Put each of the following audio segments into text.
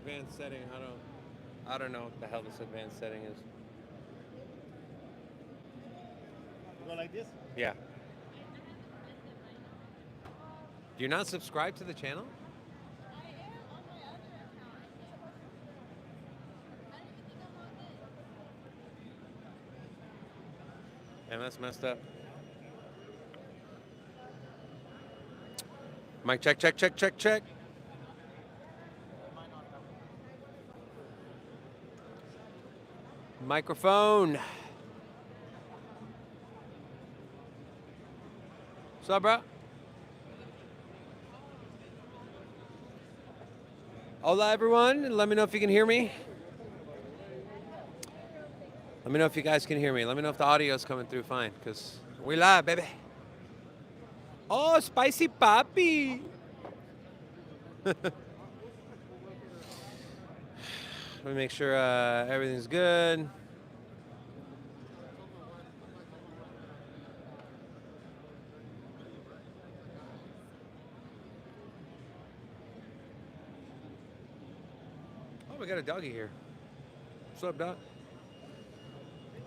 advanced setting. I don't know what the hell this advanced setting is. Go like this? Yeah. Do you not subscribe to the channel? And that's messed up. Mic check, check, check, check, check. Microphone. What's up, bro? Hola, everyone. Let me know if you can hear me. Let me know if you guys can hear me. Let me know if the audio is coming through fine, because we live, baby. Oh, spicy papi. Let me make sure everything's good. Oh, we got a doggy here. What's up, dog?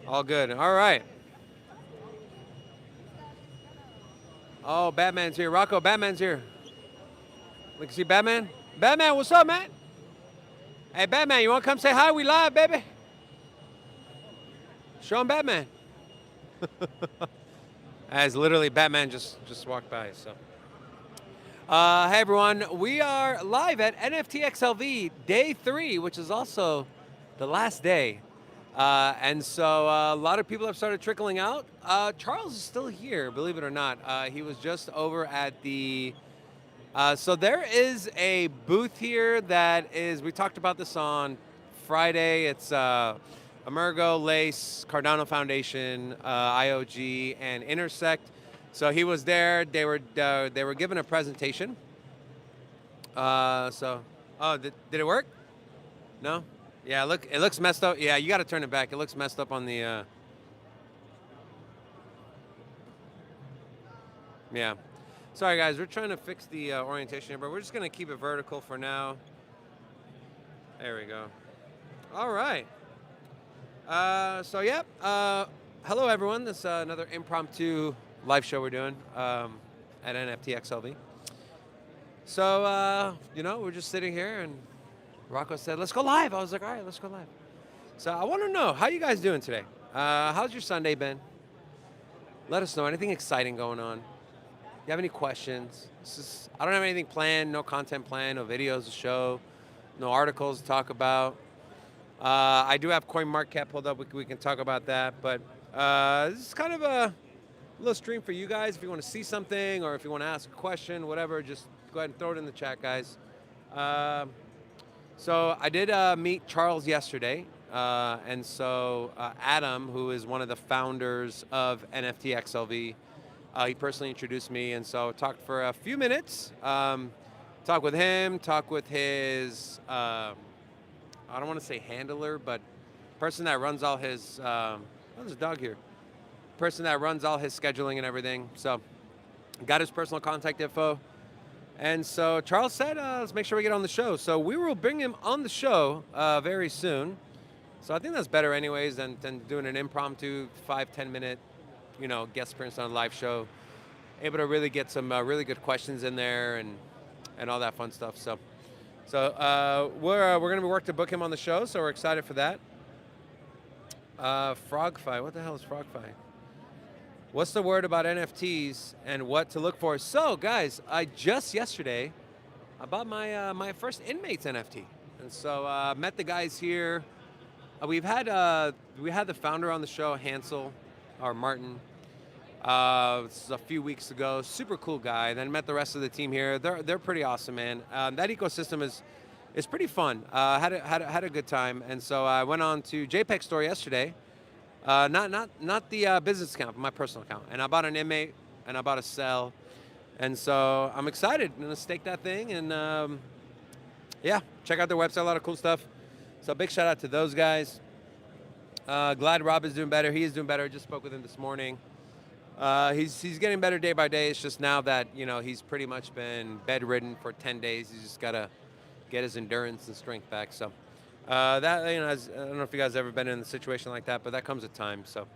All good. All right. Oh, Batman's here. Rocco, Batman's here. We can see Batman. Batman, what's up, man? Hey, Batman, you want to come say hi? We live, baby. Show him Batman. As literally Batman just walked by, so. Hey, everyone. We are live at NFTxLV Day 3, which is also the last day. And so a lot of people have started trickling out. Charles is still here, believe it or not. He was just over at the... so there is a booth here that is... We talked about this on Friday. It's Emergo, Lace, Cardano Foundation, IOG, and Intersect. So he was there. They were given a presentation. So... Oh, did it work? No? Yeah, look, it looks messed up. Yeah, you got to turn it back. It looks messed up on the... Yeah. Sorry, guys. We're trying to fix the orientation here, but we're just going to keep it vertical for now. There we go. All right. So, yeah. Hello, everyone. This is another impromptu live show we're doing at NFTxLV. So, we're just sitting here, and Rocco said, let's go live. I was like, all right, let's go live. So I want to know, how you guys doing today? How's your Sunday been? Let us know. Anything exciting going on? You have any questions? I don't have anything planned, no content planned, no videos to show, no articles to talk about. I do have CoinMarketCap pulled up. We can talk about that. But this is kind of a little stream for you guys. If you want to see something or if you want to ask a question, whatever, just go ahead and throw it in the chat, guys. So I did meet Charles yesterday. And so Adam, who is one of the founders of NFTxLV, he personally introduced me, and so talked for a few minutes. Talked with him, talked with his, I don't want to say handler, but person that runs all his, oh, there's a dog here. Person that runs all his scheduling and everything. So got his personal contact info. And so Charles said, let's make sure we get on the show. So we will bring him on the show very soon. So I think that's better anyways than doing an impromptu 5-10 minute, guest appearance on a live show. Able to really get some really good questions in there and all that fun stuff. So we're going to be working to book him on the show, so we're excited for that. FrogFi, what the hell is FrogFi? What's the word about NFTs and what to look for? So guys, just yesterday, I bought my first Inmates NFT. And so met the guys here. We had the founder on the show, Hansel, or Martin. This is a few weeks ago. Super cool guy. Then met the rest of the team here. They're pretty awesome, man. That ecosystem is pretty fun. Had a good time. And so I went on to JPEG Store yesterday. Not the business account, but my personal account. And I bought an Inmate and I bought a Cell. And so I'm excited. I'm gonna stake that thing and yeah, check out their website. A lot of cool stuff. So big shout out to those guys. Glad Rob is doing better. He is doing better. I just spoke with him this morning. He's getting better day by day. It's just now that he's pretty much been bedridden for 10 days. He's get his endurance and strength back. So that, I don't know if you guys have ever been in a situation like that, but that comes with time. So,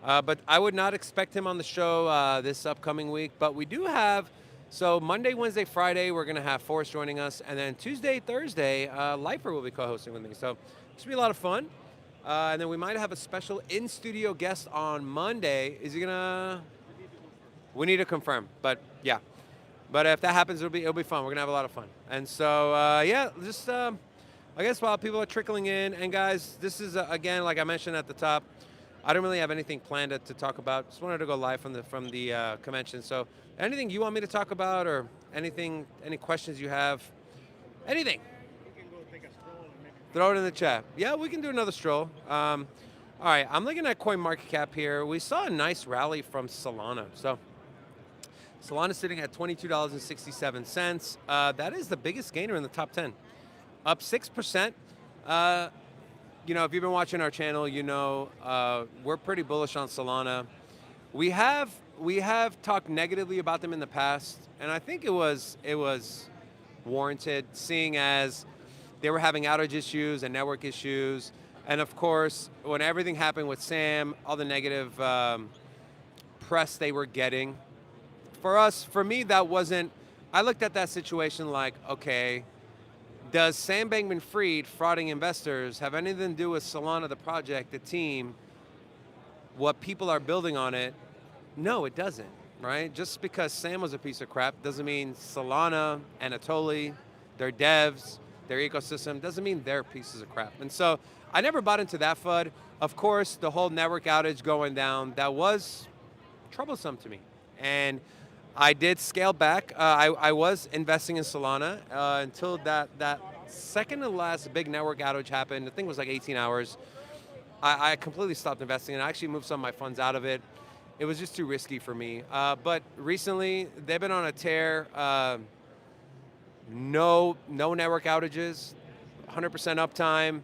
but I would not expect him on the show this upcoming week. But we do have, so Monday, Wednesday, Friday, we're gonna have Forrest joining us, and then Tuesday, Thursday, Lifer will be co-hosting with me. So it should be a lot of fun. And then we might have a special in-studio guest on Monday. Is he gonna? We need to confirm, but yeah. But if that happens, it'll be fun. We're gonna have a lot of fun. And so yeah, just I guess while people are trickling in, and guys, this is again, like I mentioned at the top, I don't really have anything planned to talk about. Just wanted to go live from the convention. So anything you want me to talk about, or anything, any questions you have, anything. We can go take a stroll and maybe. Throw it in the chat. Yeah, we can do another stroll. All right, I'm looking at CoinMarketCap here. We saw a nice rally from Solana. So Solana's sitting at $22.67. That is the biggest gainer in the top 10. Up 6%. You know, if you've been watching our channel, you know we're pretty bullish on Solana. We have talked negatively about them in the past, and I think it was warranted, seeing as they were having outage issues and network issues. And of course, when everything happened with Sam, all the negative press they were getting. For me, that wasn't, I looked at that situation like, okay, does Sam Bankman-Fried frauding investors have anything to do with Solana, the project, the team, what people are building on it? No, it doesn't, right? Just because Sam was a piece of crap doesn't mean Solana, Anatoly, their devs, their ecosystem, doesn't mean they're pieces of crap. And so I never bought into that FUD. Of course, the whole network outage going down, that was troublesome to me. And I did scale back. I was investing in Solana until that second to last big network outage happened. I think it was like 18 hours. I completely stopped investing, and I actually moved some of my funds out of it. It was just too risky for me. But recently, they've been on a tear. No network outages, 100% uptime.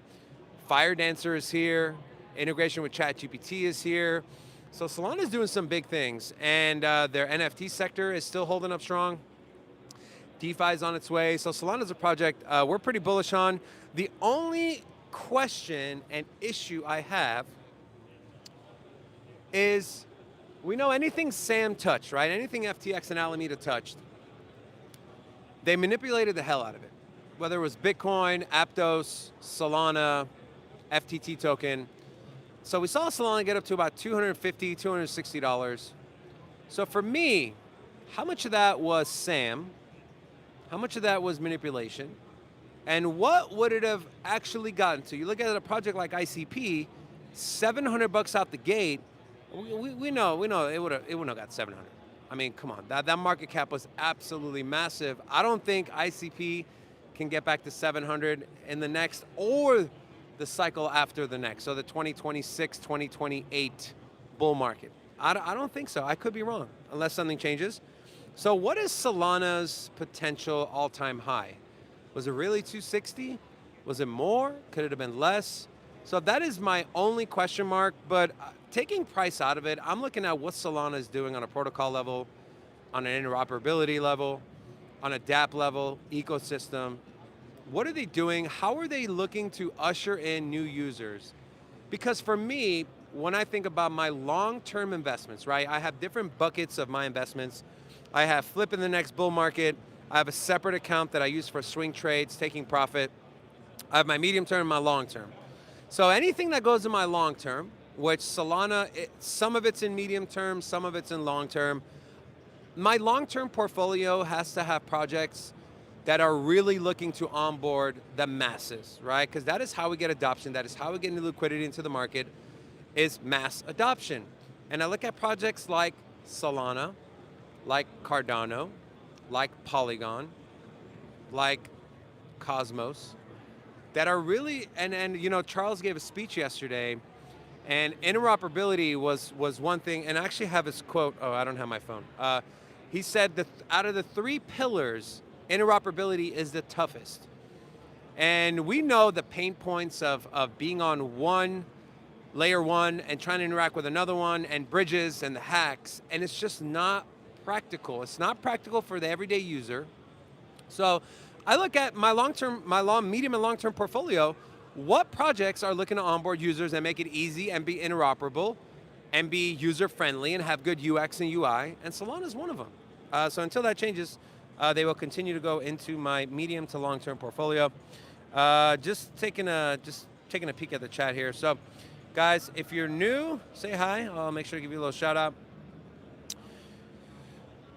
Fire Dancer is here. Integration with ChatGPT is here. So Solana's doing some big things, and their NFT sector is still holding up strong. DeFi is on its way. So Solana's a project we're pretty bullish on. The only question and issue I have is, we know anything Sam touched, right? Anything FTX and Alameda touched, they manipulated the hell out of it. Whether it was Bitcoin, Aptos, Solana, FTT token. So we saw Solana get up to about $250, $260. So for me, how much of that was Sam? How much of that was manipulation? And what would it have actually gotten to? You look at a project like ICP, $700 out the gate. We know it would have got 700. I mean, come on, that market cap was absolutely massive. I don't think ICP can get back to 700 in the next, or the cycle after the next, so the 2026, 2028 bull market. I don't think so. I could be wrong, unless something changes. So what is Solana's potential all-time high? Was it really 260? Was it more? Could it have been less? So that is my only question mark, but taking price out of it, I'm looking at what Solana is doing on a protocol level, on an interoperability level, on a DApp level, ecosystem. What are they doing? How are they looking to usher in new users? Because for me, when I think about my long-term investments, right, I have different buckets of my investments. I have flip in the next bull market. I have a separate account that I use for swing trades, taking profit. I have my medium term and my long term. So anything that goes in my long term, which Solana, some of it's in medium term, some of it's in long term. My long-term portfolio has to have projects that are really looking to onboard the masses, right? Because that is how we get adoption. That is how we get new liquidity into the market, is mass adoption. And I look at projects like Solana, like Cardano, like Polygon, like Cosmos, that are really, and you know, Charles gave a speech yesterday, and interoperability was one thing, and I actually have his quote. Oh, I don't have my phone. He said that out of the three pillars, interoperability is the toughest. And we know the pain points of being on one, layer one, and trying to interact with another one, and bridges and the hacks, and it's just not practical. It's not practical for the everyday user. So I look at my medium and long-term portfolio. What projects are looking to onboard users and make it easy and be interoperable and be user-friendly and have good UX and UI? And Solana is one of them. So until that changes, they will continue to go into my medium to long-term portfolio. Just taking a peek at the chat here. So, guys, if you're new, say hi. I'll make sure to give you a little shout out.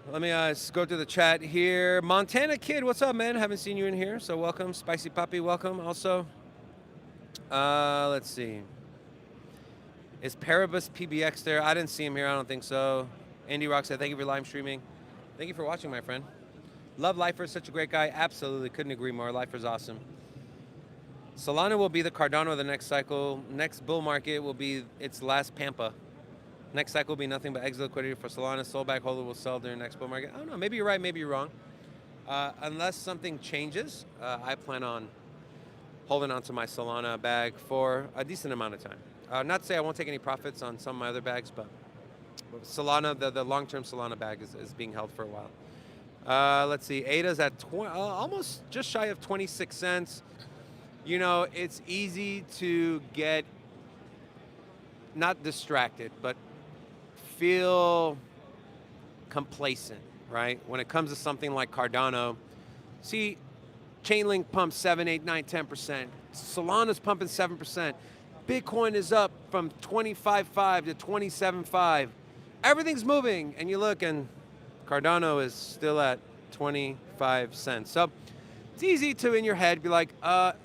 Let me go through the chat here. Montana Kid, what's up, man? Haven't seen you in here, so welcome. Spicy Puppy, welcome also. Let's see. Is Paribus PBX there? I didn't see him here, I don't think so. Andy Rock said, thank you for live streaming. Thank you for watching, my friend. Love Lifer, such a great guy. Absolutely, couldn't agree more. Lifer's awesome. Solana will be the Cardano of the next cycle. Next bull market will be its last Pampa. Next cycle will be nothing but exit liquidity for Solana. Soulback holder will sell during next bull market. I don't know, maybe you're right, maybe you're wrong. Unless something changes, I plan on holding onto my Solana bag for a decent amount of time. Not to say I won't take any profits on some of my other bags, but Solana, the long-term Solana bag is being held for a while. Let's see, ADA's at almost just shy of 26 cents. You know, it's easy to get not distracted, but feel complacent, right? When it comes to something like Cardano. See, Chainlink pumps 7, 8, 9, 10%. Solana's pumping 7%. Bitcoin is up from 25.5 to 27.5. Everything's moving, and you look, and Cardano is still at 25 cents. So it's easy to, in your head, be like,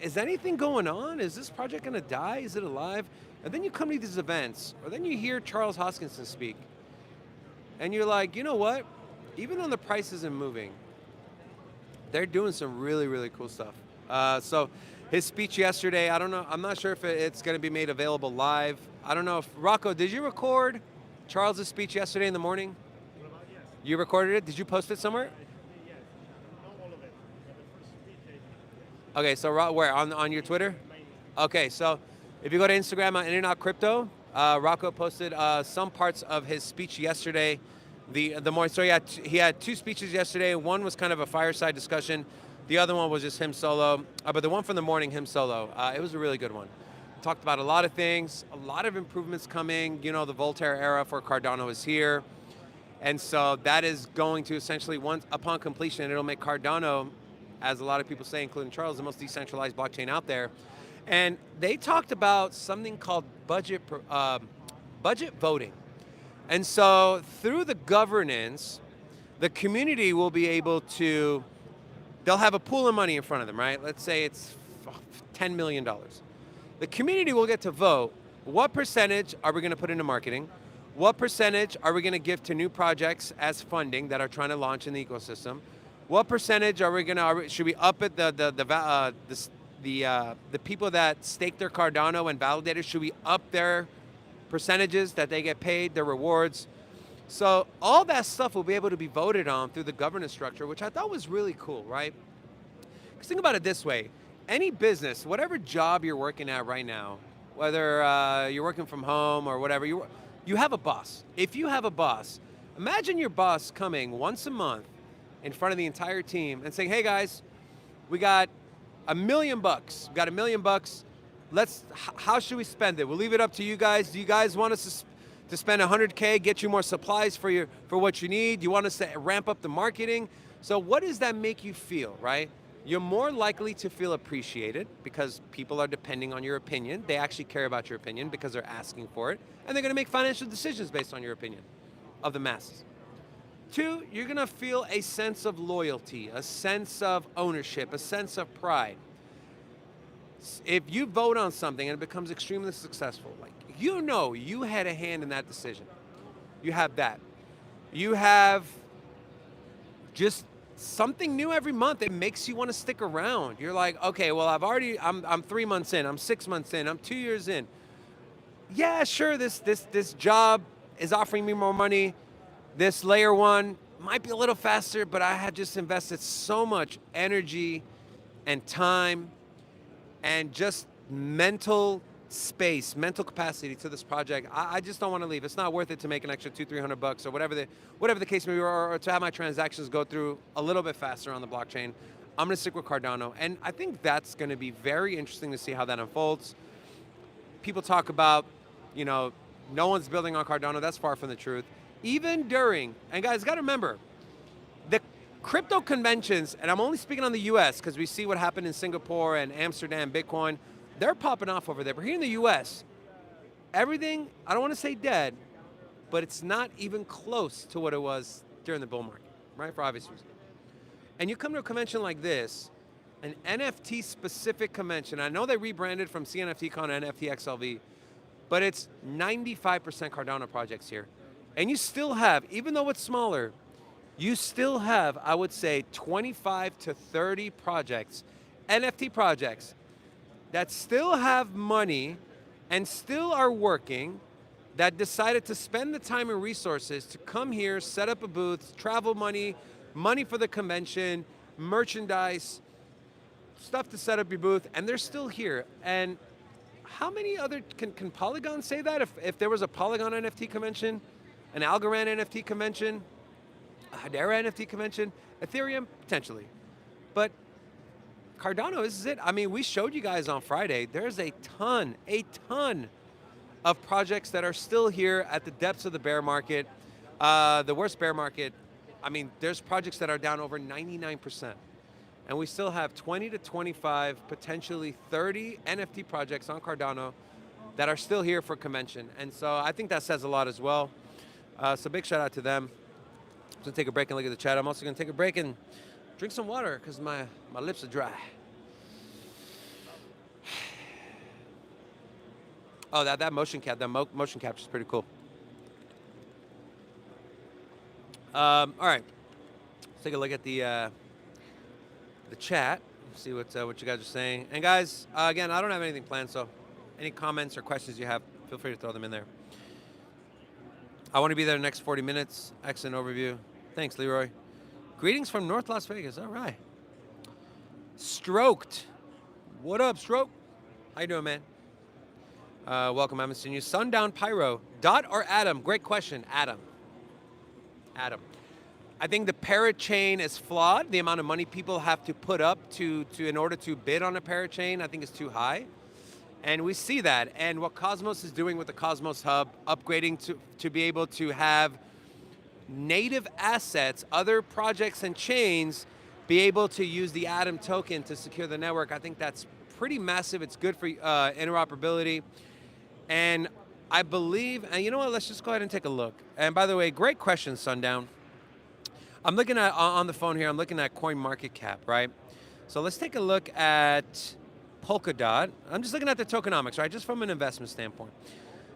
is anything going on? Is this project gonna die? Is it alive? And then you come to these events, or then you hear Charles Hoskinson speak, and you're like, you know what? Even though the price isn't moving, they're doing some really, really cool stuff. So his speech yesterday, I don't know, I'm not sure if it's gonna be made available live. I don't know if, Rocco, did you record Charles' speech yesterday in the morning? What about yes? You recorded it? Did you post it somewhere? Yes. Not all of it. But the first speech. Okay, so where, on your Twitter? Okay, so if you go to Instagram on In-N-Out Crypto, Rocco posted some parts of his speech yesterday. The morning, so he had two speeches yesterday. One was kind of a fireside discussion. The other one was just him solo. But the one from the morning, him solo, it was a really good one. Talked about a lot of things, a lot of improvements coming. You know, the Voltaire era for Cardano is here. And so that is going to essentially, once upon completion, it'll make Cardano, as a lot of people say, including Charles, the most decentralized blockchain out there. And they talked about something called budget voting. And so through the governance, the community will be able to, they'll have a pool of money in front of them, right? Let's say it's $10 million. The community will get to vote, what percentage are we going to put into marketing? What percentage are we going to give to new projects as funding that are trying to launch in the ecosystem? What percentage are we going to, should we up it, the people that stake their Cardano and validators, should we up their percentages that they get paid, their rewards? So all that stuff will be able to be voted on through the governance structure, which I thought was really cool, right? Because think about it this way, any business, whatever job you're working at right now, whether you're working from home or whatever, you have a boss. If you have a boss, imagine your boss coming once a month in front of the entire team and saying, hey guys, we got $1 million. We got $1 million. How should we spend it? We'll leave it up to you guys. Do you guys want us to spend 100K, get you more supplies for what you need? You want us to ramp up the marketing? So what does that make you feel, right? You're more likely to feel appreciated because people are depending on your opinion. They actually care about your opinion because they're asking for it, and they're gonna make financial decisions based on your opinion of the masses. Two, you're gonna feel a sense of loyalty, a sense of ownership, a sense of pride. If you vote on something and it becomes extremely successful, like you know you had a hand in that decision. You have that. You have just something new every month. It makes you want to stick around. You're like, okay, well I'm 3 months in, I'm 6 months in, I'm 2 years in. Yeah, sure, this job is offering me more money. This layer one might be a little faster, but I had just invested so much energy and time and just mental space, mental capacity to this project. I just don't want to leave. It's not worth it to make an extra $200-300 or whatever the case may be, or to have my transactions go through a little bit faster on the blockchain. I'm going to stick with Cardano. And I think that's going to be very interesting to see how that unfolds. People talk about, you know, no one's building on Cardano. That's far from the truth. Even during, and guys, got to remember, the crypto conventions, and I'm only speaking on the US because we see what happened in Singapore and Amsterdam, Bitcoin, they're popping off over there. But here in the US, everything, I don't want to say dead, but it's not even close to what it was during the bull market, right? For obvious reasons. And you come to a convention like this, an NFT specific convention. I know they rebranded from CNFTCon to NFTxLV, but it's 95% Cardano projects here. And you still have, even though it's smaller, you still have, I would say, 25 to 30 projects, NFT projects, that still have money and still are working, that decided to spend the time and resources to come here, set up a booth, travel money, money for the convention, merchandise, stuff to set up your booth, and they're still here. And how many other, can Polygon say that? If there was a Polygon NFT convention, an Algorand NFT convention, a Hedera NFT convention, Ethereum, potentially. But Cardano, this is it. I mean, we showed you guys on Friday, there's a ton of projects that are still here at the depths of the bear market. The worst bear market, I mean, there's projects that are down over 99%. And we still have 20 to 25, potentially 30 NFT projects on Cardano that are still here for convention. And so I think that says a lot as well. So big shout out to them. I'm gonna take a break and look at the chat. I'm also gonna take a break and drink some water because my lips are dry. Oh, that motion motion capture is pretty cool. All right, let's take a look at the chat. See what you guys are saying. And guys, again, I don't have anything planned, so any comments or questions you have, feel free to throw them in there. I want to be there the next 40 minutes. Excellent overview. Thanks, Leroy. Greetings from North Las Vegas. All right. Stroked. What up, Stroke? How you doing, man? Welcome, I haven't seen you. Sundown Pyro. Dot or Atom? Great question. Atom. I think the parachain is flawed. The amount of money people have to put up to in order to bid on a parachain, I think is too high. And we see that. And what Cosmos is doing with the Cosmos Hub, upgrading to be able to have native assets, other projects and chains, be able to use the Atom token to secure the network. I think that's pretty massive. It's good for interoperability. And I believe, and you know what, let's just go ahead and take a look. And by the way, great question, Sundown. I'm looking at, on the phone here, I'm looking at CoinMarketCap, right? So let's take a look at Polkadot. I'm just looking at the tokenomics, right? Just from an investment standpoint.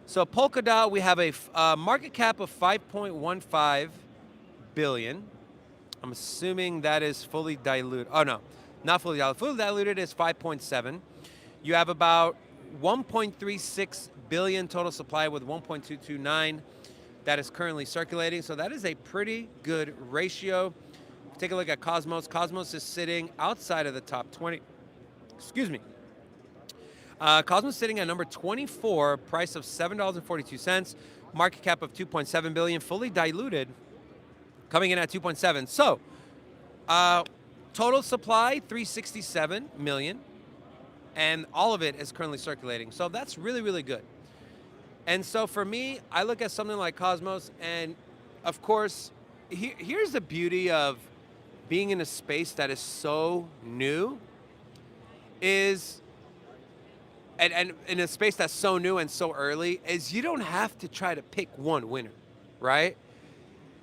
So Polkadot, we have a market cap of 5.15 billion. I'm assuming that is fully diluted. Oh no, not fully diluted. Fully diluted is 5.7. You have about 1.36 billion total supply with 1.229 that is currently circulating. So that is a pretty good ratio. Take a look at Cosmos. Cosmos is sitting outside of the top 20. Excuse me. Cosmos sitting at number 24, price of $7.42, market cap of 2.7 billion, fully diluted, coming in at 2.7. So, total supply 367 million, and all of it is currently circulating. So that's really, really good. And so for me, I look at something like Cosmos, and of course, here's the beauty of being in a space that is so new, is and in a space that's so new and so early, is you don't have to try to pick one winner, right?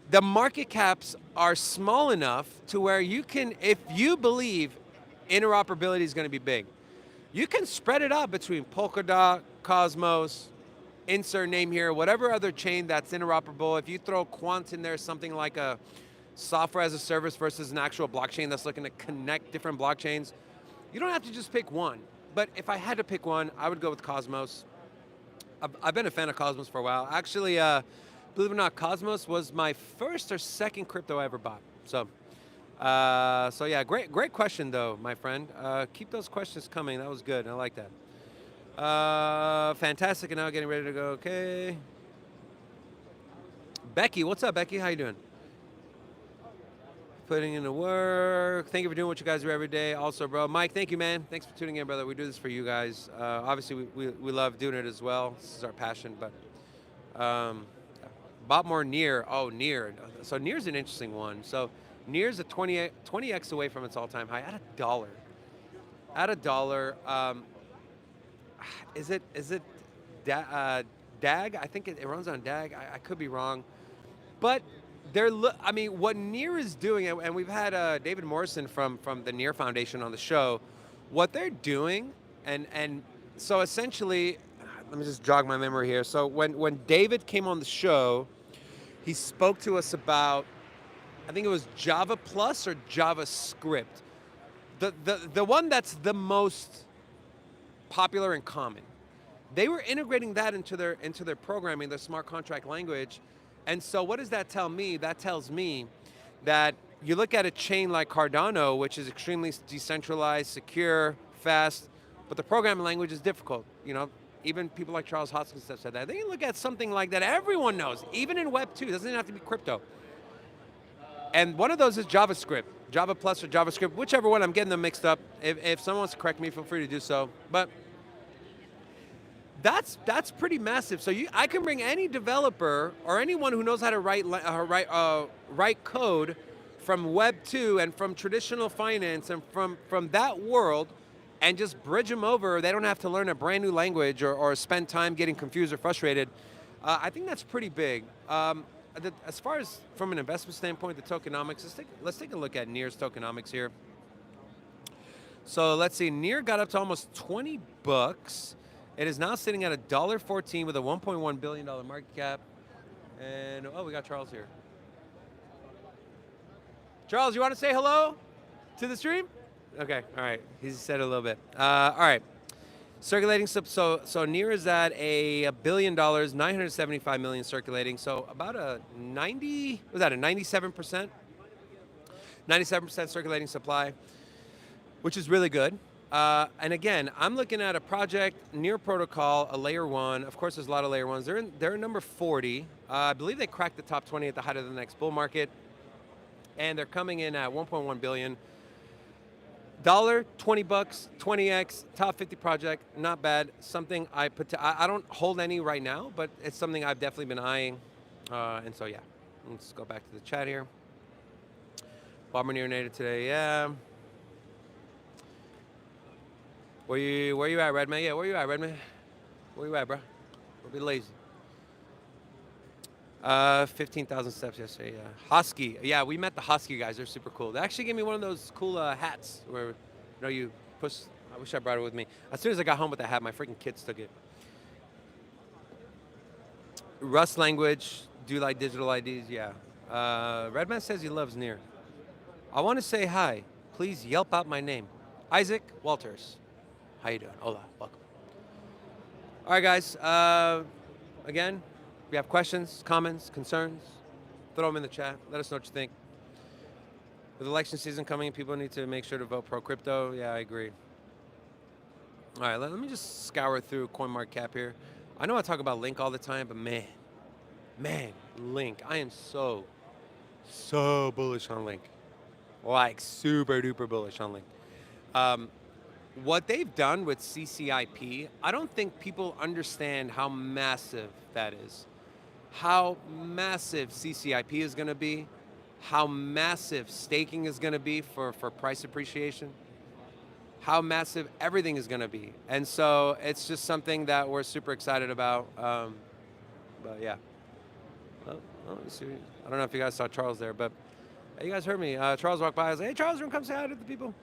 The market caps are small enough to where you can, if you believe interoperability is going to be big, you can spread it out between Polkadot, Cosmos, insert name here, whatever other chain that's interoperable. If you throw Quant in there, something like a software as a service versus an actual blockchain that's looking to connect different blockchains, you don't have to just pick one. But if I had to pick one, I would go with Cosmos. I've been a fan of Cosmos for a while. Actually, believe it or not, Cosmos was my first or second crypto I ever bought. So yeah, great question though, my friend. Keep those questions coming. That was good. I like that. Fantastic. And now getting ready to go. Okay. Becky, what's up, Becky? How you doing? Putting in the work. Thank you for doing what you guys do every day. Also, bro, Mike, thank you, man. Thanks for tuning in, brother. We do this for you guys. Obviously, we love doing it as well. This is our passion, but bought more Near. Oh, Near. So Near's an interesting one. So Near's a 20x away from its all-time high at $1. At $1. Is it DAG? I think it runs on DAG. I could be wrong, but I mean, what Near is doing, and we've had David Morrison from the Near Foundation on the show. What they're doing, and so essentially, let me just jog my memory here. So when David came on the show, he spoke to us about, I think it was Java Plus or JavaScript, the one that's the most popular and common. They were integrating that into their programming, their smart contract language. And so what does that tell me? That tells me that you look at a chain like Cardano, which is extremely decentralized, secure, fast, but the programming language is difficult. You know, even people like Charles Hoskinson have said that. They can look at something like that everyone knows, even in Web 2, it doesn't have to be crypto. And one of those is JavaScript, Java Plus or JavaScript, whichever one. I'm getting them mixed up. If someone wants to correct me, feel free to do so. But that's pretty massive. So I can bring any developer or anyone who knows how to write code from Web 2 and from traditional finance and from that world, and just bridge them over. They don't have to learn a brand new language or spend time getting confused or frustrated. I think that's pretty big. As far as from an investment standpoint, the tokenomics, let's take a look at Near's tokenomics here. So let's see, Near got up to almost 20 bucks. It is now sitting at $1.14 with a $1.1 billion market cap. And, oh, we got Charles here. Charles, you want to say hello to the stream? Okay, all right. He said it a little bit. All right. Circulating, so Near is at $1 billion, 975 million circulating. So about a 97%? 97% circulating supply, which is really good. And again, I'm looking at a project, Near Protocol, a layer 1. Of course, there's a lot of layer 1s. They're number 40. I believe they cracked the top 20 at the height of the next bull market. And they're coming in at 1.1 billion. $1, 20 bucks, 20x, top 50 project, not bad. Something I don't hold any right now, but it's something I've definitely been eyeing. And so, yeah, let's go back to the chat here. Bomber Near native today, yeah. Where you at, Redman? Yeah, where you at, Redman? Where you at, bro? Don't be lazy. 15,000 steps yesterday, yeah. Husky, yeah, we met the Husky guys. They're super cool. They actually gave me one of those cool hats where, you push. I wish I brought it with me. As soon as I got home with the hat, my freaking kids took it. Rust language, do you like digital IDs? Yeah. Redman says he loves Near. I want to say hi. Please yelp out my name. Isaac Walters. How you doing? Hola, welcome. All right, guys. Again, if you have questions, comments, concerns, throw them in the chat. Let us know what you think. With election season coming, people need to make sure to vote pro-crypto. Yeah, I agree. All right, let me just scour through CoinMarketCap here. I know I talk about Link all the time, but man, Link. I am so bullish on Link. Like, super duper bullish on Link. What they've done with CCIP, I don't think people understand how massive that is. How massive CCIP is going to be, how massive staking is going to be for price appreciation, how massive everything is going to be. And so it's just something that we're super excited about. But yeah. Oh, let's see. I don't know if you guys saw Charles there, but you guys heard me. Charles walked by. I was like, hey, Charles, you want to come say hi to the people?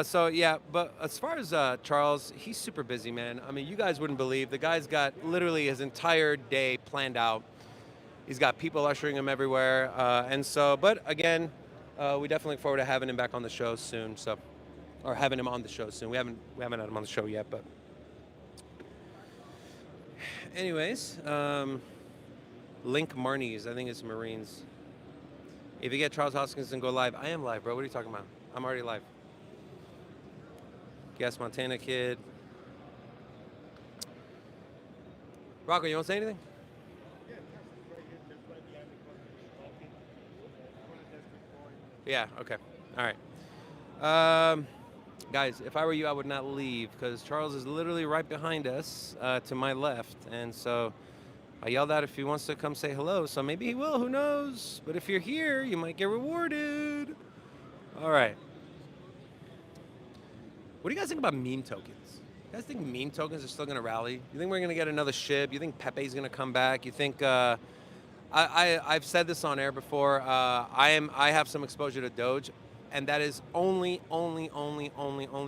So yeah, but as far as Charles, he's super busy, man. I mean, you guys wouldn't believe. The guy's got literally his entire day planned out. He's got people ushering him everywhere. And so, but again, we definitely look forward to having him back on the show soon. So, or having him on the show soon. We haven't had him on the show yet, but anyways, Link Marnies, I think it's Marines. If you get Charles Hoskinson, go live. I am live, bro. What are you talking about? I'm already live. Gas Montana Kid. Rocco, you want to say anything? Yeah, okay. All right. Guys, if I were you, I would not leave because Charles is literally right behind us to my left. And so I yelled out if he wants to come say hello. So maybe he will, who knows? But if you're here, you might get rewarded. All right. What do you guys think about meme tokens? You guys think meme tokens are still going to rally? You think we're going to get another SHIB? You think Pepe's going to come back? You think... I've said this on air before. I have some exposure to Doge, and that is only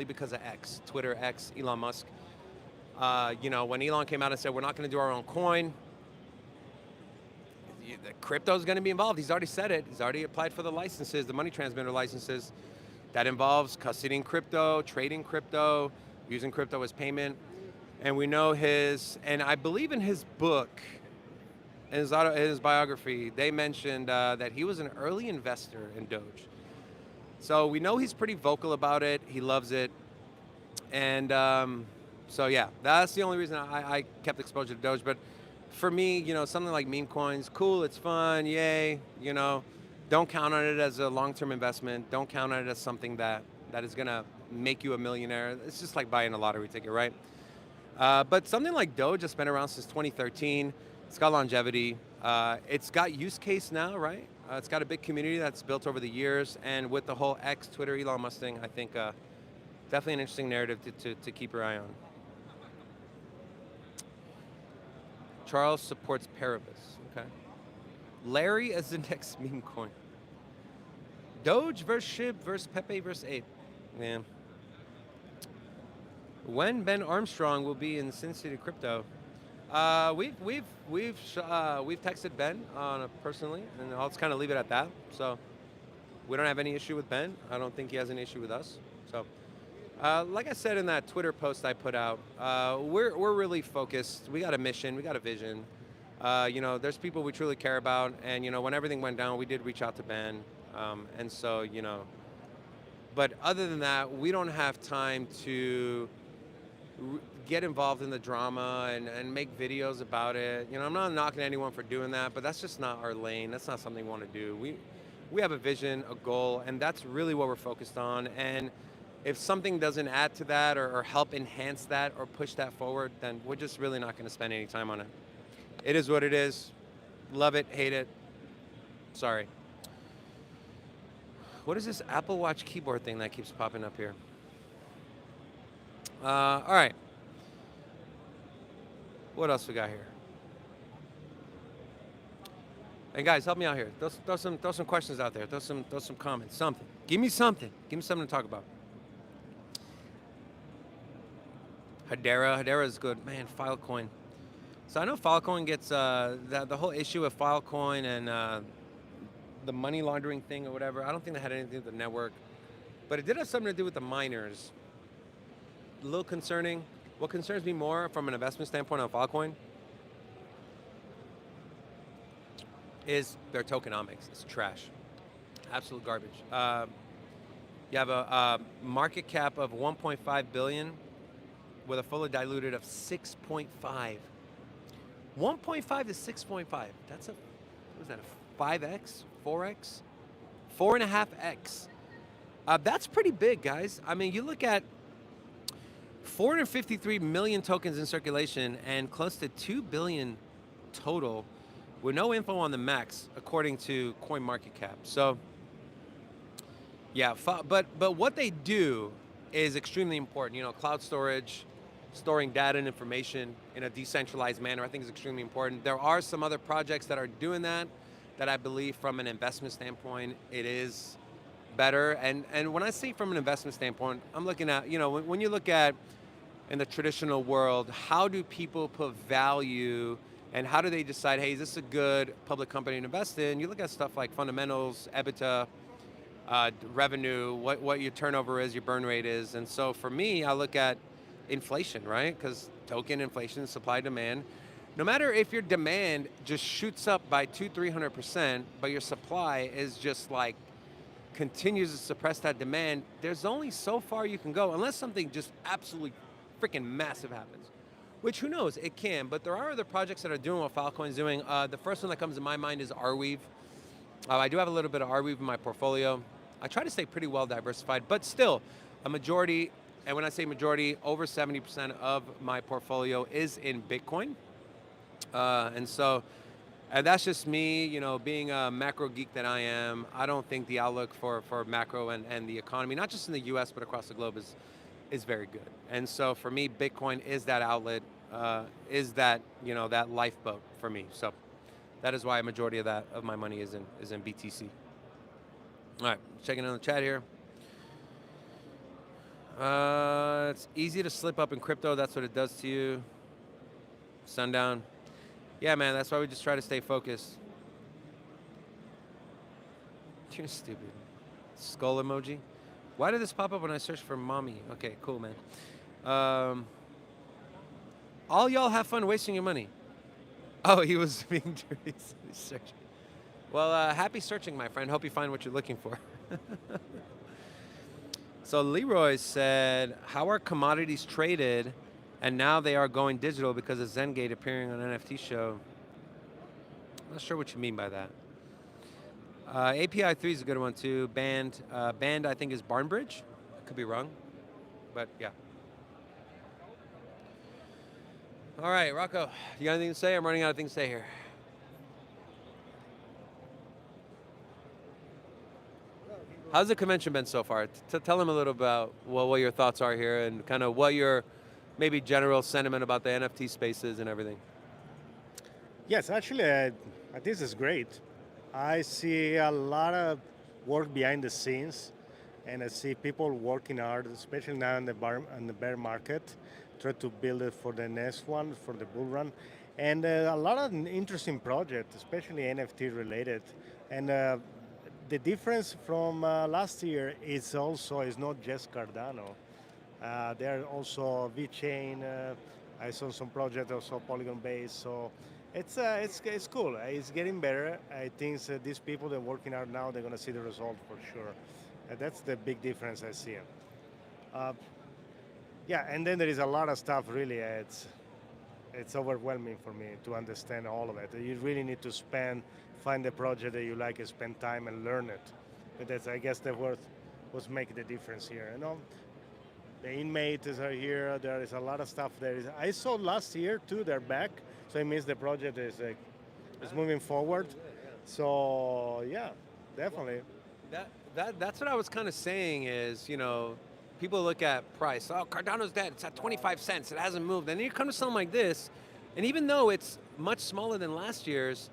because of X, Twitter, X, Elon Musk. When Elon came out and said we're not going to do our own coin, the crypto's going to be involved. He's already said it. He's already applied for the licenses, the money transmitter licenses. That involves custodying crypto, trading crypto, using crypto as payment. And we know and I believe in his book, in his biography, they mentioned that he was an early investor in Doge. So we know he's pretty vocal about it. He loves it. And so yeah, that's the only reason I kept exposure to Doge. But for me, something like meme coins, cool, it's fun, yay. Don't count on it as a long-term investment. Don't count on it as something that is gonna make you a millionaire. It's just like buying a lottery ticket, right? But something like Doge has been around since 2013. It's got longevity. It's got use case now, right? It's got a big community that's built over the years. And with the whole X, Twitter, Elon Musk thing, I think definitely an interesting narrative to keep your eye on. Charles supports Paribus, okay. Larry as the next meme coin. Doge versus SHIB versus Pepe versus Ape. Man. When Ben Armstrong will be in Sin City Crypto? We've texted Ben personally, and I'll just kind of leave it at that. So we don't have any issue with Ben. I don't think he has an issue with us. So, like I said in that Twitter post I put out, we're really focused. We got a mission. We got a vision. There's people we truly care about, and when everything went down, we did reach out to Ben, and so But other than that, we don't have time to get involved in the drama and make videos about it. I'm not knocking anyone for doing that, but that's just not our lane. That's not something we want to do. We have a vision, a goal, and that's really what we're focused on. And if something doesn't add to that or help enhance that or push that forward, then we're just really not going to spend any time on it. It is what it is. Love it, hate it. Sorry. What is this Apple Watch keyboard thing that keeps popping up here? All right. What else we got here? And guys, help me out here. Throw some questions out there. Throw some comments. Something. Give me something. Give me something to talk about. Hedera is good. Man, Filecoin. So I know Filecoin gets the whole issue with Filecoin and the money laundering thing or whatever. I don't think that had anything to do with the network, but it did have something to do with the miners. A little concerning. What concerns me more from an investment standpoint on Filecoin is their tokenomics. It's trash. Absolute garbage. You have a market cap of 1.5 billion with a fully diluted of 6.5. 1.5 to 6.5. That's what is that, a 5x? 4x? 4.5x. That's pretty big, guys. I mean, you look at 453 million tokens in circulation and close to 2 billion total with no info on the max, according to CoinMarketCap. So, yeah, but what they do is extremely important. Cloud storage, storing data and information in a decentralized manner, I think is extremely important. There are some other projects that are doing that I believe from an investment standpoint, it is better. And when I say from an investment standpoint, I'm looking at, when you look at in the traditional world, how do people put value and how do they decide, hey, is this a good public company to invest in? You look at stuff like fundamentals, EBITDA, revenue, what your turnover is, your burn rate is. And so for me, I look at inflation, right? Because token inflation, supply demand. No matter if your demand just shoots up by 200-300%, but your supply is just like continues to suppress that demand, there's only so far you can go unless something just absolutely freaking massive happens. Which, who knows, it can, but there are other projects that are doing what Filecoin's doing. The first one that comes to my mind is Arweave. I do have a little bit of Arweave in my portfolio. I try to stay pretty well diversified, but still, a majority, and when I say majority, over 70% of my portfolio is in Bitcoin. And so, and that's just me, being a macro geek that I am. I don't think the outlook for macro and the economy, not just in the US, but across the globe, is very good. And so for me, Bitcoin is that outlet, is that, that lifeboat for me. So that is why a majority of my money is in BTC. All right, checking in the chat here. It's easy to slip up in crypto. That's what it does to you. Sundown. Yeah, man, that's why we just try to stay focused. You're stupid. Skull emoji. Why did this pop up when I searched for mommy? Okay, cool, man. All y'all have fun wasting your money. Oh, he was being searching. Well, happy searching, my friend. Hope you find what you're looking for. So Leroy said, how are commodities traded and now they are going digital because of Zengate appearing on an NFT show? I'm not sure what you mean by that. API 3 is a good one too. Band, I think, is Barnbridge. I could be wrong, but yeah. All right, Rocco, you got anything to say? I'm running out of things to say here. How's the convention been so far? Tell them a little about what your thoughts are here and kind of what your maybe general sentiment about the NFT spaces and everything. Yes, actually, this is great. I see a lot of work behind the scenes, and I see people working hard, especially now in the bear market, try to build it for the next one, for the bull run, and a lot of interesting projects, especially NFT related, and. The difference from last year is not just Cardano. There are also VeChain. I saw some projects also Polygon based. So it's cool. It's getting better. I think these people that are working hard now, they're going to see the result for sure. That's the big difference I see. Yeah, and then there is a lot of stuff. Really, it's overwhelming for me to understand all of it. You really need to find the project that you like and spend time and learn it. But that's, I guess, what's making the difference here. The inmates are here. There is a lot of stuff there. I saw last year too. They're back, so it means the project is moving forward. So yeah, definitely. That's what I was kind of saying is, people look at price. Oh, Cardano's dead. It's at 25 cents. It hasn't moved. And then you come to something like this, and even though it's much smaller than last year's,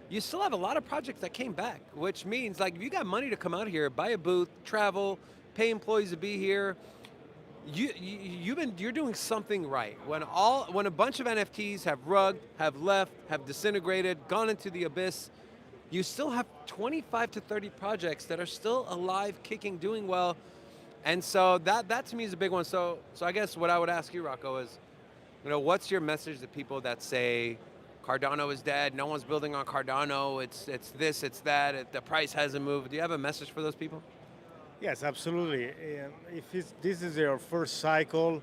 you still have a lot of projects that came back, which means like if you got money to come out here, buy a booth, travel, pay employees to be here, you're doing something right. When a bunch of NFTs have rugged, have left, have disintegrated, gone into the abyss, you still have 25 to 30 projects that are still alive, kicking, doing well. And so that to me is a big one. So I guess what I would ask you, Rocco, is, what's your message to people that say Cardano is dead, no one's building on Cardano, it's this, it's that, the price hasn't moved? Do you have a message for those people? Yes, absolutely. If this is your first cycle,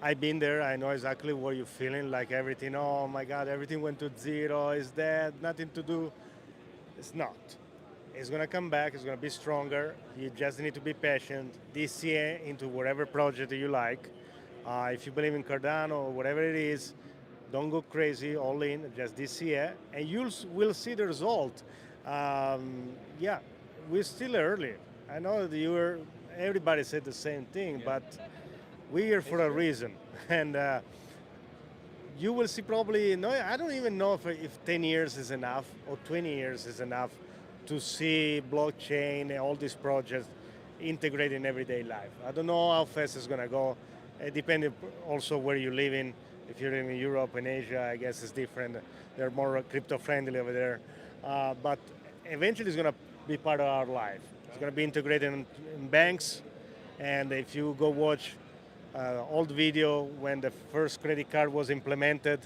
I've been there. I know exactly what you're feeling, like everything, oh my God, everything went to zero, is dead, nothing to do. It's not. It's going to come back, it's going to be stronger. You just need to be patient, DCA into whatever project you like. If you believe in Cardano or whatever it is, don't go crazy, all in, just DCA, and will see the result. Yeah, we're still early. I know that everybody said the same thing, yeah. But we're here for a reason. And you will see probably, no, I don't even know if 10 years is enough or 20 years is enough to see blockchain and all these projects integrate in everyday life. I don't know how fast it's going to go. Depending also where you live in. If you're in Europe and Asia, I guess it's different. They're more crypto-friendly over there. But eventually it's going to be part of our life. It's going to be integrated in banks. And if you go watch old video when the first credit card was implemented,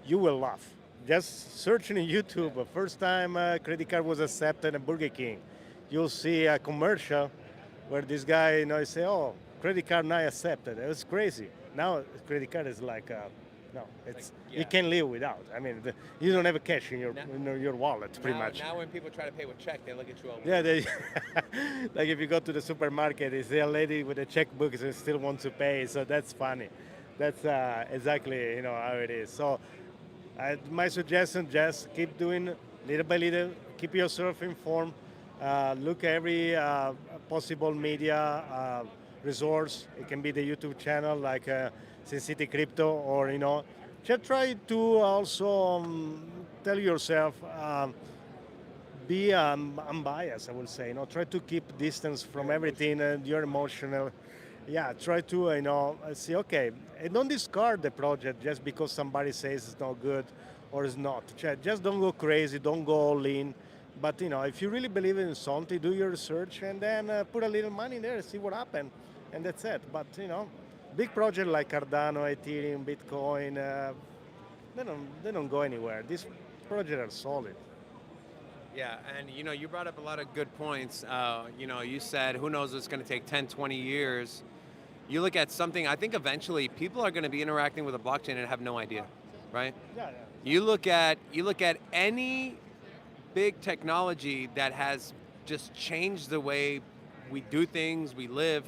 you will laugh. Just searching in YouTube, the first time credit card was accepted at Burger King, you'll see a commercial where this guy, say, oh, credit card not accepted. It was crazy. Now credit card is like No, it's yeah. you can't live without. I mean, you don't have a cash in Now- your wallet, pretty Now, much. now when people try to pay with check, they look at you all Yeah, weird. like if you go to the supermarket, it's the lady with a checkbook and still wants to pay. So that's funny. That's exactly how it is. So my suggestion, just keep doing little by little. Keep yourself informed. Look at every possible media resource. It can be the YouTube channel like Sin City Crypto, or just try to also tell yourself. Be unbiased, I would say. Try to keep distance from everything and you're emotional. Yeah, try to see. Okay, and don't discard the project just because somebody says it's not good or it's not. Just don't go crazy. Don't go all in. But if you really believe in something, do your research and then put a little money there, see what happens, and that's it. But big project like Cardano, Ethereum, Bitcoin, they don't go anywhere. These projects are solid. Yeah, and you brought up a lot of good points. You said, who knows, it's going to take 10, 20 years. You look at something, I think eventually people are going to be interacting with a blockchain and have no idea, right? Yeah. You look at any big technology that has just changed the way we do things, we live.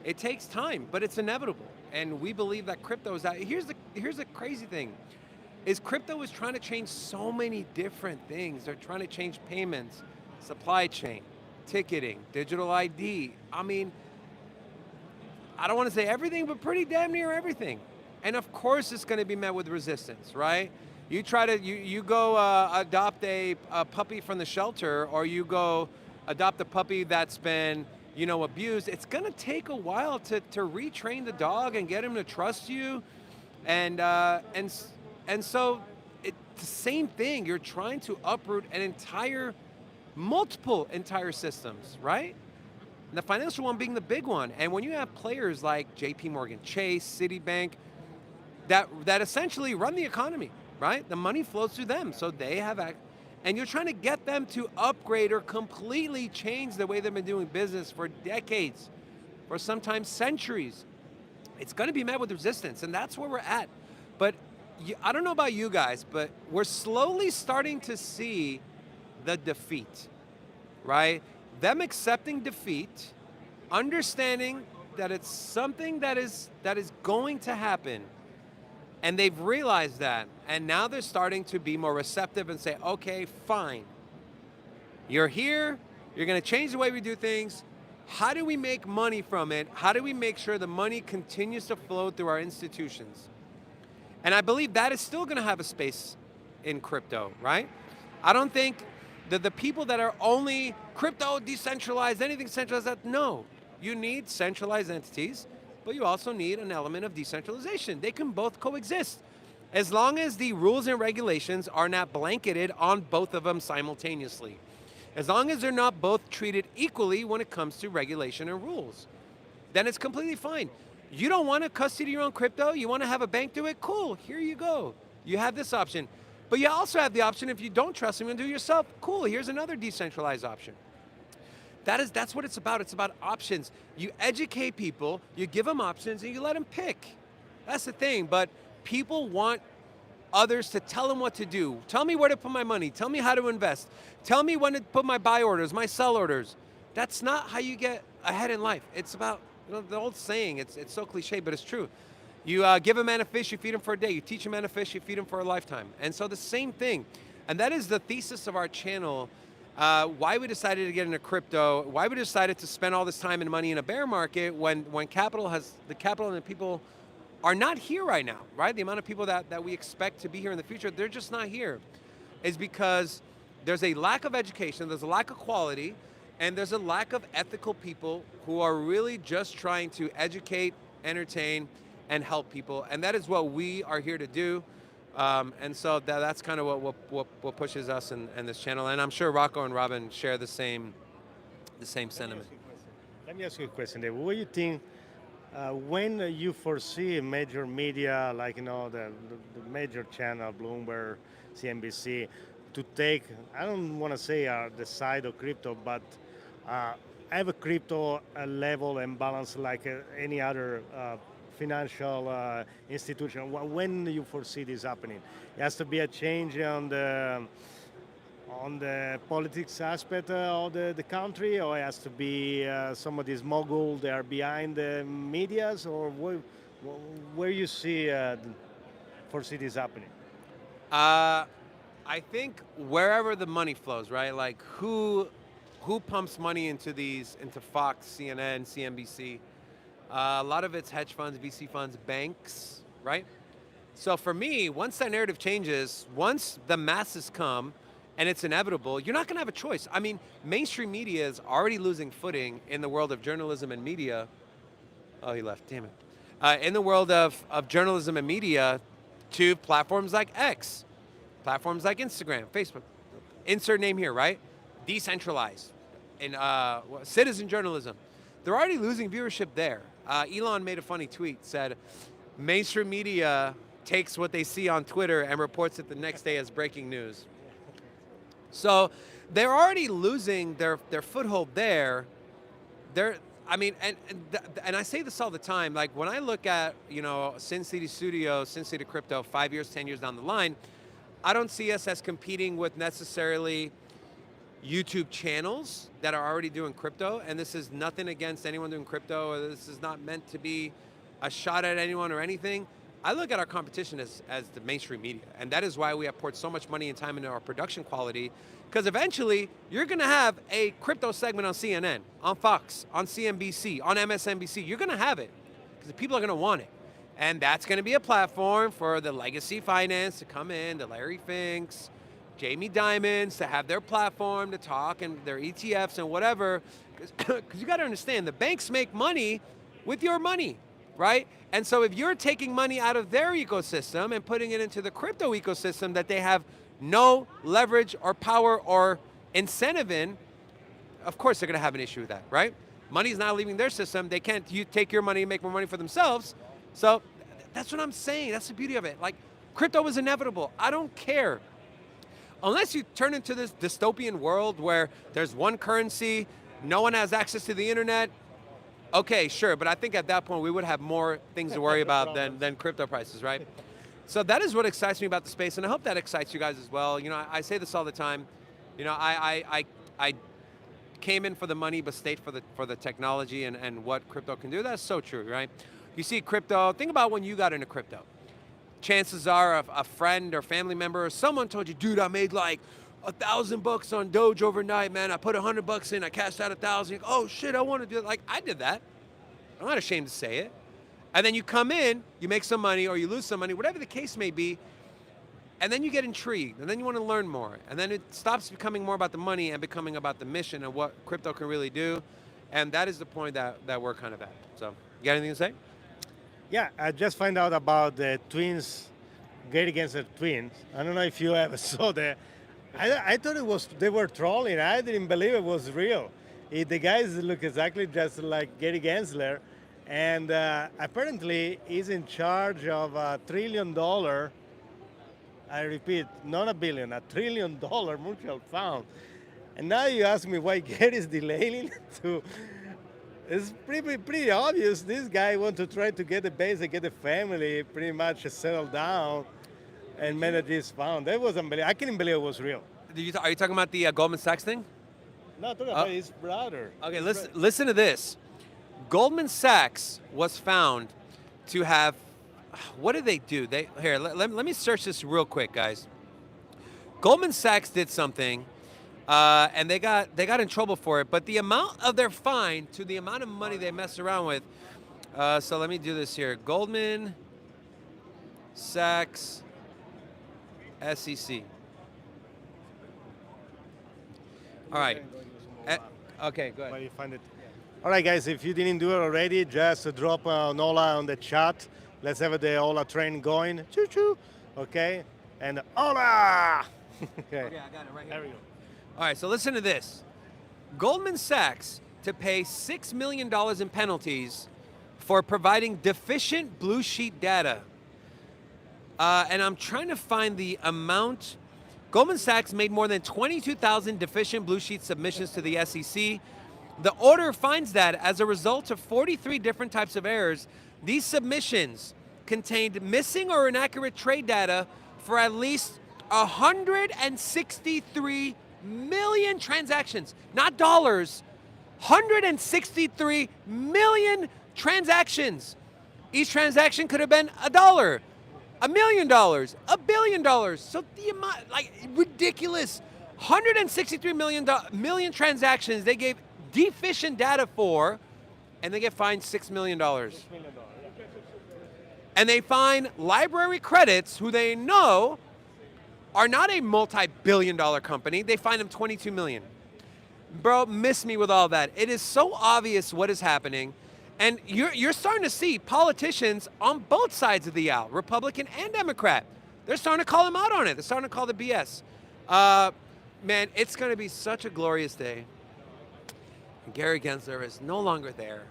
It takes time, but it's inevitable. And we believe that crypto is that. Here's the crazy thing. Is crypto is trying to change so many different things. They're trying to change payments, supply chain, ticketing, digital ID. I mean, I don't want to say everything, but pretty damn near everything. And of course it's going to be met with resistance, right? You try to, you go adopt a puppy from the shelter, or you go adopt a puppy that's been, abused. It's going to take a while to retrain the dog and get him to trust you. And so it's the same thing. You're trying to uproot multiple entire systems, right? And the financial one being the big one. And when you have players like JP Morgan Chase, Citibank, that essentially run the economy, right? The money flows through them, so they have and you're trying to get them to upgrade or completely change the way they've been doing business for decades, for sometimes centuries. It's going to be met with resistance, and that's where we're at. But I don't know about you guys, but we're slowly starting to see the defeat, right? Them accepting defeat, understanding that it's something that is going to happen, and they've realized that, and now they're starting to be more receptive and say, okay, fine. You're here, you're going to change the way we do things. How do we make money from it? How do we make sure the money continues to flow through our institutions? And I believe that is still going to have a space in crypto, right? I don't think that the people that are only crypto, decentralized, anything centralized, no. You need centralized entities, but you also need an element of decentralization. They can both coexist, as long as the rules and regulations are not blanketed on both of them simultaneously. As long as they're not both treated equally when it comes to regulation and rules, then it's completely fine. You don't want to custody your own crypto, you want to have a bank do it, cool, here you go. You have this option. But you also have the option, if you don't trust them and do it yourself, cool, here's another decentralized option. That's what it's about. It's about options. You educate people, you give them options, and you let them pick. That's the thing. But people want others to tell them what to do. Tell me where to put my money. Tell me how to invest. Tell me when to put my buy orders, my sell orders. That's not how you get ahead in life. It's about, the old saying, it's so cliche, but it's true. You give a man a fish, you feed him for a day. You teach a man a fish, you feed him for a lifetime. And so the same thing. And that is the thesis of our channel. Why we decided to get into crypto, why we decided to spend all this time and money in a bear market when the capital and the people are not here right now, right? The amount of people that we expect to be here in the future, they're just not here, is because there's a lack of education, there's a lack of quality, and there's a lack of ethical people who are really just trying to educate, entertain, and help people. And that is what we are here to do. And so that's kind of what pushes us in this channel. And I'm sure Rocco and Robin share the same sentiment. Let me ask you a question, Dave. What do you think when you foresee major media like the major channel, Bloomberg, CNBC, to take, I don't want to say the side of crypto, but have a crypto level and balance like any other financial institution. When do you foresee this happening? It has to be a change on the politics aspect of the country, or it has to be some of these moguls that are behind the medias, or where you foresee this happening? I think wherever the money flows, right? Like who pumps money into Fox, CNN, CNBC? A lot of it's hedge funds, VC funds, banks, right? So for me, once that narrative changes, once the masses come, and it's inevitable, you're not going to have a choice. I mean, mainstream media is already losing footing in the world of journalism and media. Oh, he left, damn it. In the world of journalism and media to platforms like X, platforms like Instagram, Facebook, insert name here, right? Decentralized, and citizen journalism. They're already losing viewership there. Elon made a funny tweet, said, mainstream media takes what they see on Twitter and reports it the next day as breaking news. So they're already losing their foothold there. And I say this all the time, like when I look at, Sin City Studios, Sin City Crypto, 5 years, 10 years down the line, I don't see us as competing with necessarily YouTube channels that are already doing crypto. And this is nothing against anyone doing crypto, or this is not meant to be a shot at anyone or anything. I look at our competition as the mainstream media, and that is why we have poured so much money and time into our production quality, because eventually you're going to have a crypto segment on CNN, on Fox, on CNBC, on MSNBC. You're going to have it because the people are going to want it. And that's going to be a platform for the legacy finance to come in, the Larry Finks, Jamie Dimons to have their platform to talk, and their ETFs and whatever. Because you got to understand, the banks make money with your money, right? And so if you're taking money out of their ecosystem and putting it into the crypto ecosystem that they have no leverage or power or incentive in, of course they're going to have an issue with that, right? Money's not leaving their system. They can't take your money and make more money for themselves. So that's what I'm saying. That's the beauty of it. Like, crypto is inevitable. I don't care. Unless you turn into this dystopian world where there's one currency, no one has access to the internet, okay, sure, but I think at that point we would have more things to worry about than crypto prices, right? So that is what excites me about the space, and I hope that excites you guys as well. I say this all the time. I came in for the money, but stayed for the technology and what crypto can do. That's so true, right? You see crypto. Think about when you got into crypto. Chances are a friend or family member or someone told you, dude, I made like $1,000 on Doge overnight, man. I put $100 in, I cashed out 1,000. Oh shit, I want to do it. Like, I did that. I'm not ashamed to say it. And then you come in, you make some money or you lose some money, whatever the case may be, and then you get intrigued, and then you want to learn more. And then it stops becoming more about the money and becoming about the mission and what crypto can really do. And that is the point that we're kind of at. So, you got anything to say? Yeah, I just found out about the twins, Gate Against the Twins. I don't know if you ever saw that. I thought they were trolling. I didn't believe it was real. The guys look exactly just like Gary Gensler, and apparently he's in charge of $1 trillion. I repeat, not a billion, $1 trillion mutual fund. And now you ask me why Gary is delaying to. It's pretty obvious. This guy wants to try to get a base and get a family, pretty much settle down, and manage his fund. That was unbelievable. I couldn't believe it was real. Are you talking about the Goldman Sachs thing? No, talking about his brother. Okay, listen to this. Goldman Sachs was found to have, what did they do? Let me search this real quick, guys. Goldman Sachs did something, and they got in trouble for it. But the amount of their fine to the amount of money they messed around with. So let me do this here. Goldman Sachs SEC. All right. Okay, go ahead. Where you find it? All right, guys, if you didn't do it already, just drop an Ola on the chat. Let's have the Ola train going. Choo-choo. Okay? And Ola! Okay, I got it right here. There we go. All right, so listen to this. Goldman Sachs to pay $6 million in penalties for providing deficient blue sheet data. And I'm trying to find the amount. Goldman Sachs made more than 22,000 deficient blue sheet submissions to the SEC. The order finds that as a result of 43 different types of errors, These submissions contained missing or inaccurate trade data for at least 163 million transactions, not dollars, 163 million transactions. Each transaction could have been $1, $1 million, $1 billion. So the amount, like, ridiculous. 163 million transactions they gave deficient data for, and they get fined $6 million. And they fine library credits, who they know are not a multi-billion-dollar company. They fine them $22 million. Bro, miss me with all that. It is so obvious what is happening. And you're starting to see politicians on both sides of the aisle, Republican and Democrat. They're starting to call them out on it. They're starting to call the BS. Man, it's going to be such a glorious day. Gary Gensler is no longer there,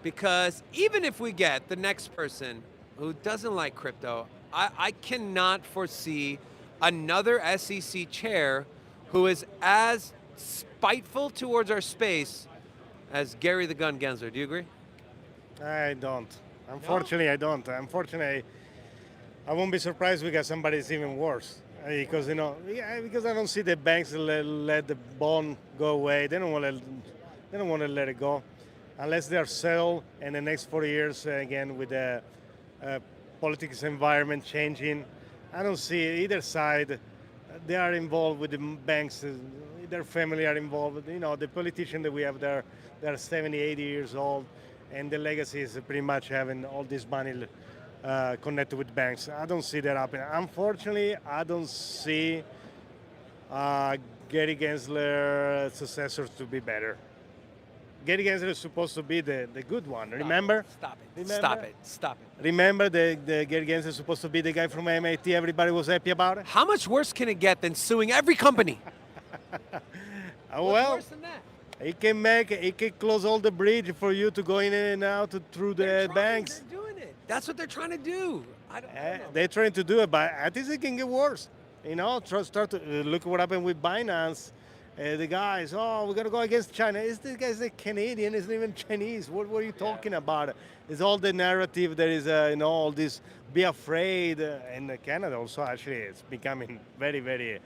because even if we get the next person who doesn't like crypto, I cannot foresee another SEC chair who is as spiteful towards our space as Gary the Gun Gensler. Do you agree? I don't. Unfortunately, no? I don't. Unfortunately, I won't be surprised we got somebody that's even worse. Because because I don't see the banks let the bond go away. They don't want to let it go, unless they are settled in the next 4 years again with the politics environment changing. I don't see either side. They are involved with the banks. Their family are involved. The politicians that we have there, they're 70, 80 years old, and the legacy is pretty much having all this money connected with banks. I don't see that happening. Unfortunately, I don't see Gary Gensler's successors to be better. Gary Gensler is supposed to be the good one. Remember? Stop it. Remember? Stop it. Stop it. Remember the Gary Gensler is supposed to be the guy from MIT everybody was happy about it? How much worse can it get than suing every company? Well, What's worse than that? He can close all the bridge for you to go in and out through the banks. They're doing it. That's what they're trying to do. I don't know. They're trying to do it, but I think it can get worse. Start to look what happened with Binance. The guys, we're going to go against China. This guy's a Canadian, he's not even Chinese. What are you talking about? It's all the narrative. There is, all this be afraid. And Canada also, actually, it's becoming very, very,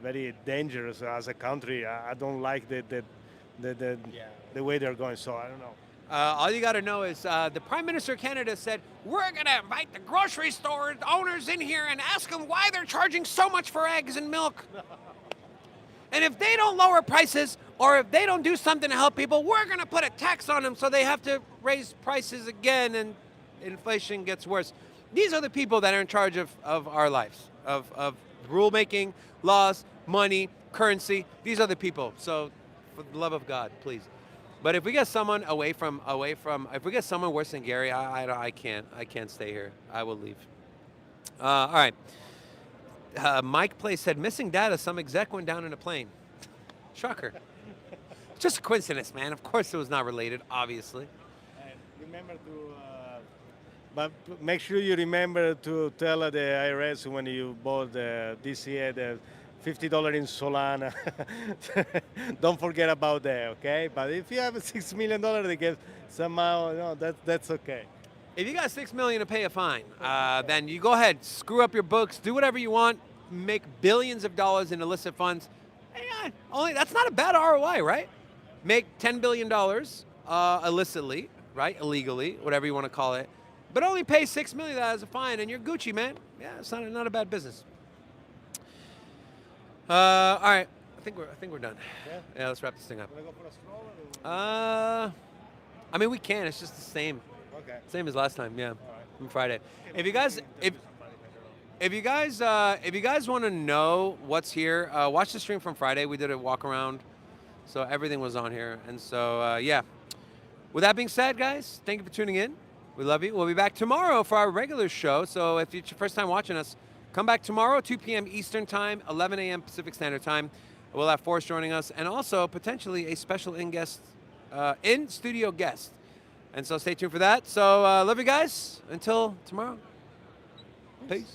very dangerous as a country. I don't like the way they're going, so I don't know. All you got to know is the Prime Minister of Canada said, we're going to invite the grocery store owners in here and ask them why they're charging so much for eggs and milk. And if they don't lower prices, or if they don't do something to help people, we're going to put a tax on them so they have to raise prices again and inflation gets worse. These are the people that are in charge of our lives, of rulemaking, laws, money, currency. These are the people. So for the love of God, please. But if we get someone if we get someone worse than Gary, I can't stay here. I will leave. All right. Mike Play said, missing data, some exec went down in a plane. Shocker. Just a coincidence, man. Of course it was not related, obviously. And remember but make sure you remember to tell the IRS when you bought the DCA, the $50 in Solana. Don't forget about that, okay? But if you have $6 million, they get somehow, that's okay. If you got $6 million to pay a fine, then you go ahead, screw up your books, do whatever you want, make billions of dollars in illicit funds. That's not a bad ROI, right? Make $10 billion illicitly, right? Illegally, whatever you want to call it, but only pay $6 million as a fine, and you're Gucci, man. Yeah, it's not a bad business. All right, I think we're done. Yeah, let's wrap this thing up. Want to go for a stroll? I mean, we can. It's just the same. Okay. Same as last time, yeah. All right. From Friday. If you guys want to know what's here, watch the stream from Friday. We did a walk around, so everything was on here. And so yeah. With that being said, guys, thank you for tuning in. We love you. We'll be back tomorrow for our regular show. So if it's your first time watching us, come back tomorrow, 2 p.m. Eastern Time, 11 a.m. Pacific Standard Time. We'll have Forrest joining us, and also potentially a special in-studio guest. And so stay tuned for that. So love you guys. Until tomorrow. Peace.